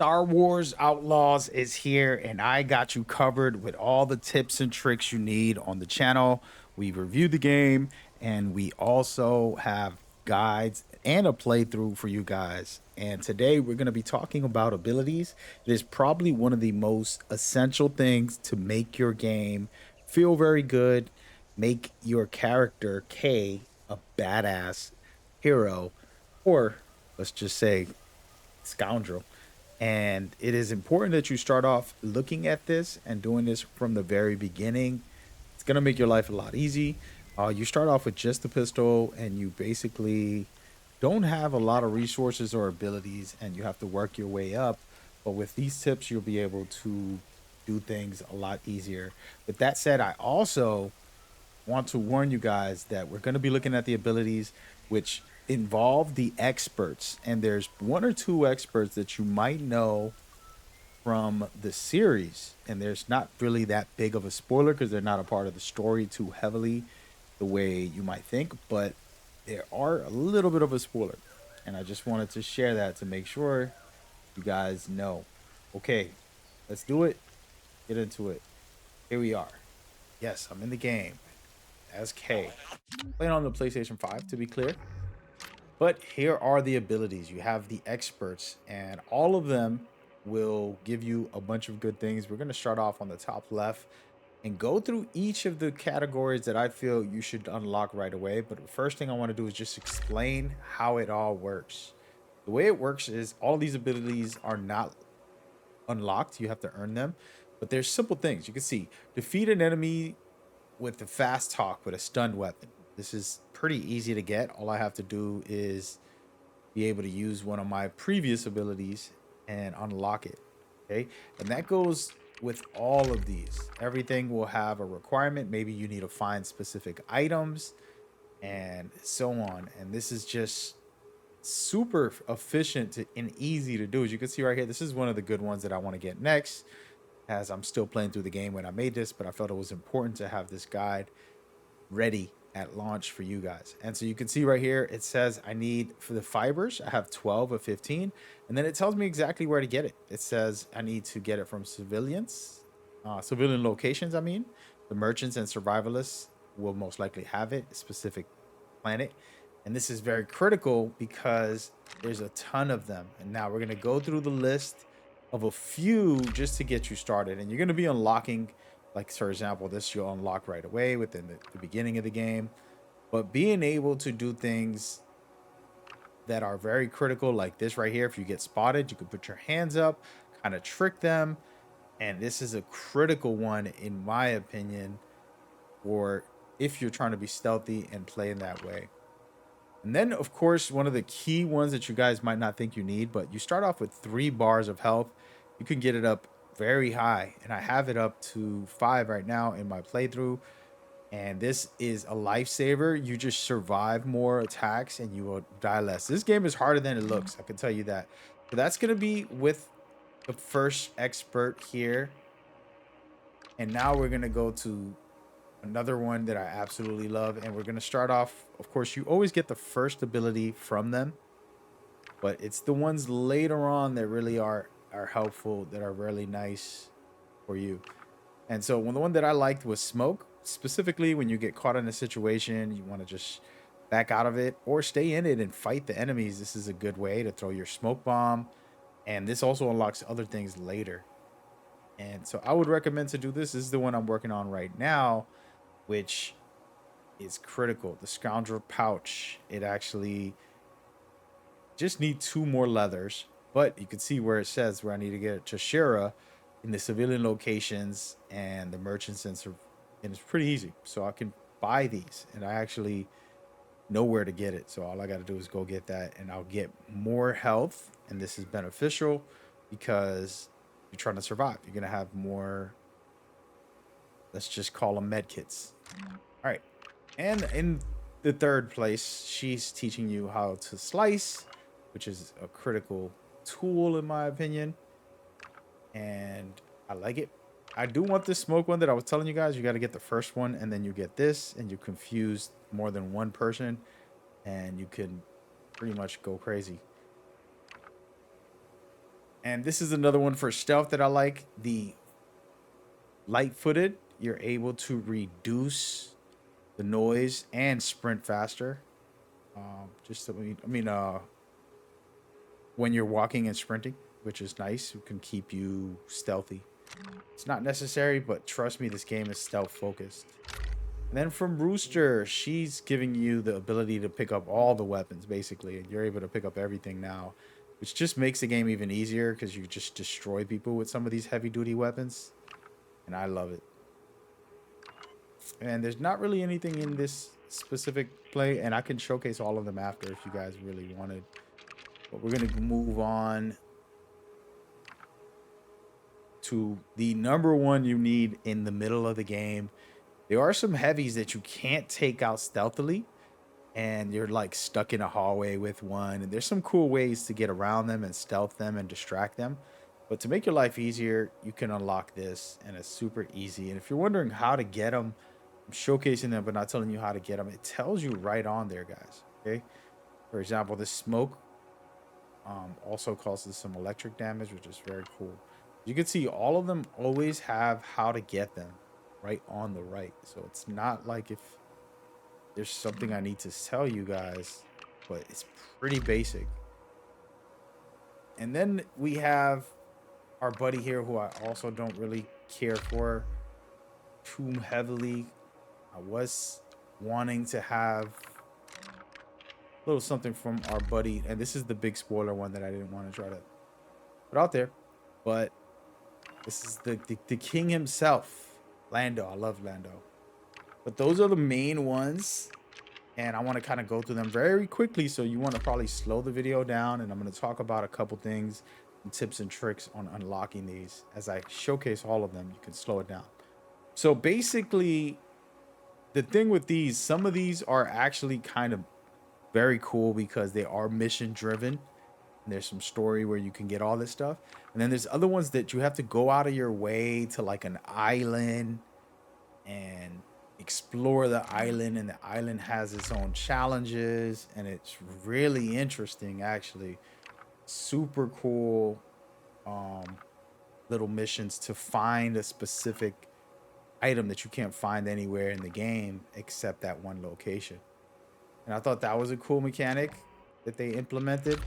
Star Wars Outlaws is here, and I got you covered with all the tips and tricks you need on the channel. We reviewed the game, and we also have guides and a playthrough for you guys. And today we're going to be talking about abilities. It is probably one of the most essential things to make your game feel very good, make your character Kay a badass hero, or let's just say scoundrel. And it is important that you start off looking at this and doing this from the very beginning. It's going to make your life a lot easy. You start off with just the pistol, and you basically don't have a lot of resources or abilities, and you have to work your way up. But with these tips, you'll be able to do things a lot easier. With that said, I also want to warn you guys that we're going to be looking at the abilities which involve the experts. And there's one or two experts that you might know from the series. And there's not really that big of a spoiler because they're not a part of the story too heavily the way you might think. But there are a little bit of a spoiler. And I just wanted to share that to make sure you guys know. Okay, let's do it. Get into it. Here we are. Yes, I'm in the game as Kay. Playing on the PlayStation 5 to be clear. But here are the abilities. You have the experts, and all of them will give you a bunch of good things. We're going to start off on the top left and go through each of the categories that I feel you should unlock right away. But the first thing I want to do is just explain how it all works. The way it works is all these abilities are not unlocked. You have to earn them. But there's simple things. You can see defeat an enemy with the fast talk with a stunned weapon. This is pretty easy to get. All I have to do is be able to use one of my previous abilities and unlock it. Okay. And that goes with all of these. Everything will have a requirement. Maybe you need to find specific items and so on. And this is just super efficient and easy to do. As you can see right here, this is one of the good ones that I want to get next, as I'm still playing through the game when I made this, but I felt it was important to have this guide ready at launch for you guys. And so you can see right here, it says I need for the fibers, I have 12 of 15, and then it tells me exactly where to get it. It says I need to get it from civilian locations. I mean, the merchants and survivalists will most likely have it, a specific planet. And this is very critical because there's a ton of them. And now we're going to go through the list of a few just to get you started. And you're going to be unlocking, like, for example, this you'll unlock right away within the beginning of the game. But being able to do things that are very critical, like this right here, if you get spotted, you can put your hands up, kind of trick them. And this is a critical one, in my opinion, or if you're trying to be stealthy and play in that way. And then, of course, one of the key ones that you guys might not think you need, but you start off with 3 bars of health. You can get it up very high, and I have it up to 5 right now in my playthrough. And this is a lifesaver. You just survive more attacks and you will die less. This game is harder than it looks, I can tell you that. So that's going to be with the first expert here. And now we're going to go to another one that I absolutely love. And we're going to start off, of course, you always get the first ability from them, but it's the ones later on that really are helpful, that are really nice for you. And so the one that I liked was smoke, specifically when you get caught in a situation, you want to just back out of it or stay in it and fight the enemies. This is a good way to throw your smoke bomb. And this also unlocks other things later. And so I would recommend to do this. This is the one I'm working on right now, which is critical. The scoundrel pouch. It actually just need 2 more leathers, but you can see where it says where I need to get it to Shira in the civilian locations and the merchants, and it's pretty easy. So I can buy these, and I actually know where to get it. So all I got to do is go get that, and I'll get more health. And this is beneficial because you're trying to survive. You're gonna have more. Let's just call them med kits. All right. And in the third place, she's teaching you how to slice, which is a critical tool in my opinion. And I like it. I do want this smoke one that I was telling you guys. You got to get the first one, and then you get this, and you confuse more than one person, and you can pretty much go crazy. And this is another one for stealth that I like. The light-footed, you're able to reduce the noise and sprint faster. Just so when you're walking and sprinting, which is nice, it can keep you stealthy. It's not necessary, but trust me, this game is stealth focused. And then from Rooster, she's giving you the ability to pick up all the weapons, basically, and you're able to pick up everything now, which just makes the game even easier because you just destroy people with some of these heavy-duty weapons, and I love it. And there's not really anything in this specific play, and I can showcase all of them after if you guys really wanted. But we're gonna move on to the number one you need in the middle of the game. There are some heavies that you can't take out stealthily, and you're like stuck in a hallway with one. And there's some cool ways to get around them and stealth them and distract them. But to make your life easier, you can unlock this, and it's super easy. And if you're wondering how to get them, I'm showcasing them, but not telling you how to get them. It tells you right on there, guys. Okay. For example, this smoke also causes some electric damage, which is very cool. You can see all of them always have how to get them right on the right. So it's not like if there's something I need to tell you guys, but it's pretty basic. And then we have our buddy here who I also don't really care for too heavily. I was wanting to have a little something from our buddy, and this is the big spoiler one that I didn't want to try to put out there, but this is the king himself, Lando. I love Lando. But those are the main ones, and I want to kind of go through them very quickly, so you want to probably slow the video down, and I'm going to talk about a couple things and tips and tricks on unlocking these. As I showcase all of them, you can slow it down. So basically, the thing with these, some of these are actually kind of very cool because they are mission driven. And there's some story where you can get all this stuff. And then there's other ones that you have to go out of your way to like an island and explore the island, and the island has its own challenges, and it's really interesting actually. Super cool um little missions to find a specific item that you can't find anywhere in the game except that one location. And I thought that was a cool mechanic that they implemented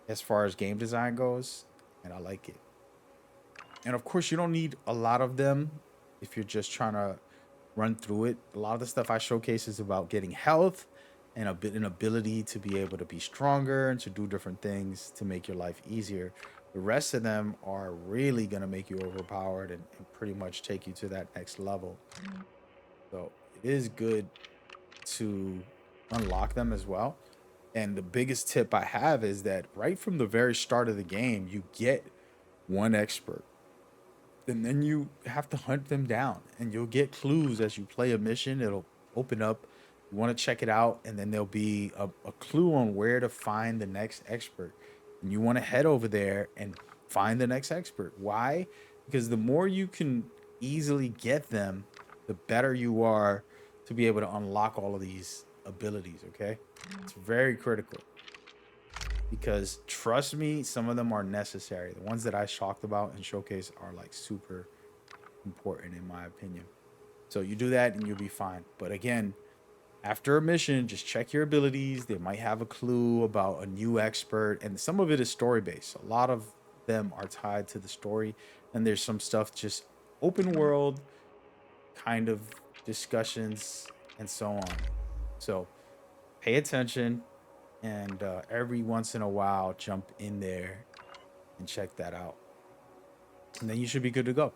as far as game design goes, and I like it. And of course, you don't need a lot of them if you're just trying to run through it. A lot of the stuff I showcase is about getting health and an ability to be able to be stronger and to do different things to make your life easier. The rest of them are really going to make you overpowered and pretty much take you to that next level. So it is good to unlock them as well. And the biggest tip I have is that right from the very start of the game, you get one expert. And then you have to hunt them down, and you'll get clues as you play a mission. It'll open up. You want to check it out, and then there'll be a clue on where to find the next expert. And you want to head over there and find the next expert. Why? Because the more you can easily get them, the better you are to be able to unlock all of these abilities, okay? It's very critical because trust me, some of them are necessary. The ones that I talked about and showcase are like super important in my opinion. So you do that and you'll be fine. But again, after a mission, just check your abilities. They might have a clue about a new expert, and some of it is story based. A lot of them are tied to the story, and there's some stuff just open world kind of discussions and so on. So pay attention, and every once in a while jump in there and check that out, and then you should be good to go.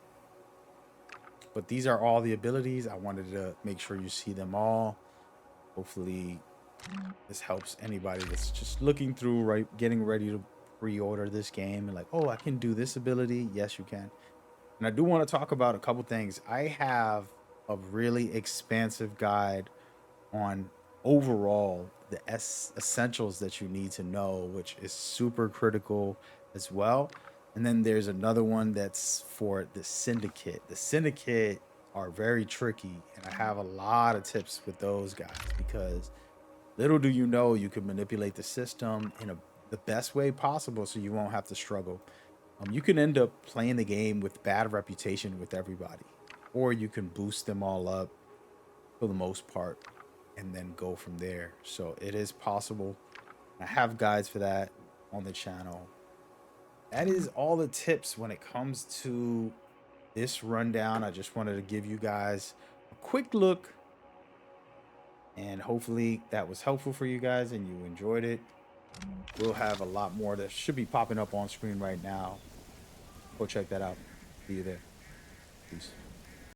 But these are all the abilities. I wanted to make sure you see them all. Hopefully this helps anybody that's just looking through, right, getting ready to pre-order this game and like, oh, I can do this ability. Yes, you can. And I do want to talk about a couple things. I have a really expansive guide on overall the essentials that you need to know, which is super critical as well. And then there's another one that's for the syndicate. The syndicate are very tricky, and I have a lot of tips with those guys because little do you know you can manipulate the system in the best way possible so you won't have to struggle. You can end up playing the game with bad reputation with everybody, or you can boost them all up for the most part and then go from there. So it is possible. I have guides for that on the channel. That is all the tips when it comes to this rundown. I just wanted to give you guys a quick look, and hopefully that was helpful for you guys and you enjoyed it. We'll have a lot more that should be popping up on screen right now. Go check that out. See you there. Peace.